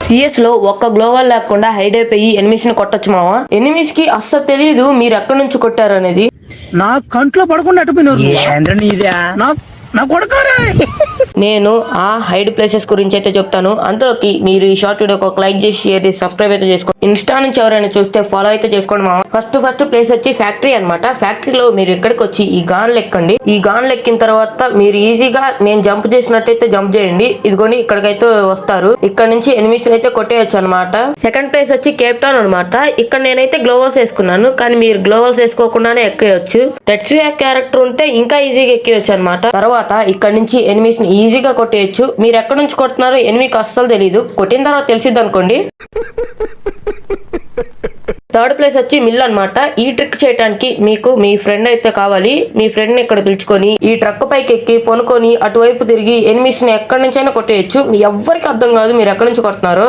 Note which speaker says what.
Speaker 1: CS లో ఒక్క గ్లోవల్ లేకుండా హైడ్ అయిపోయి ఎనిమిస్ ని కొట్టొచ్చు మావా. ఎనిమిస్ కి అస్సలు తెలియదు మీరు ఎక్కడి నుంచి కొట్టారు అనేది.
Speaker 2: నా కంట్లో పడకుండా నా కొడకారా.
Speaker 1: నేను ఆ హైడ్ ప్లేసెస్ గురించి అయితే చెప్తాను. అందులోకి మీరు ఈ షార్ట్ వీడియోకి ఒక లైక్ చేసి షేర్ చేసి సబ్స్క్రైబ్ అయితే చేసుకోండి. ఇన్స్టా నుంచి ఎవరైనా చూస్తే ఫాలో అయితే చేసుకోండి మామ. ఫస్ట్ ప్లేస్ వచ్చి ఫ్యాక్టరీ అనమాట. ఫ్యాక్టరీలో మీరు ఇక్కడికి వచ్చి ఈ గాన్లు ఎక్కండి. ఈ గాన్లు ఎక్కిన తర్వాత మీరు ఈజీగా నేను జంప్ చేసినట్టయితే జంప్ చేయండి. ఇదిగోని ఇక్కడికైతే వస్తారు. ఇక్కడ నుంచి ఎనిమిస్ అయితే కొట్టేయచ్చు అనమాట. సెకండ్ ప్లేస్ వచ్చి కేప్ టౌన్ అనమాట. ఇక్కడ నేనైతే గ్లోవల్స్ వేసుకున్నాను, కానీ మీరు గ్లోవల్స్ వేసుకోకుండానే ఎక్కేయచ్చు. టెట్సుయా క్యారెక్టర్ ఉంటే ఇంకా ఈజీగా ఎక్కేయచ్చు అనమాట. తర్వాత ఇక్కడ నుంచి ఎనిమిస్ ని ఈజీగా కొట్టేయచ్చు. మీరు ఎక్కడి నుంచి కొడుతున్నారో ఎనిమికి అస్సలు తెలియదు. కొట్టిన తర్వాత తెలిసిద్ది అనుకోండి. థర్డ్ ప్లేస్ వచ్చి మిల్ అనమాట. ఈ ట్రిక్ చేయడానికి మీకు మీ ఫ్రెండ్ అయితే కావాలి. మీ ఫ్రెండ్ ని ఇక్కడ పిలుచుకొని ఈ ట్రక్ పైకి ఎక్కి పొనుకొని అటువైపు తిరిగి ఎనిమిస్ ని ఎక్కడి నుంచైనా కొట్టేయచ్చు. మీ ఎవ్వరికి అర్థం కాదు మీరు ఎక్కడి నుంచి కొడుతున్నారో.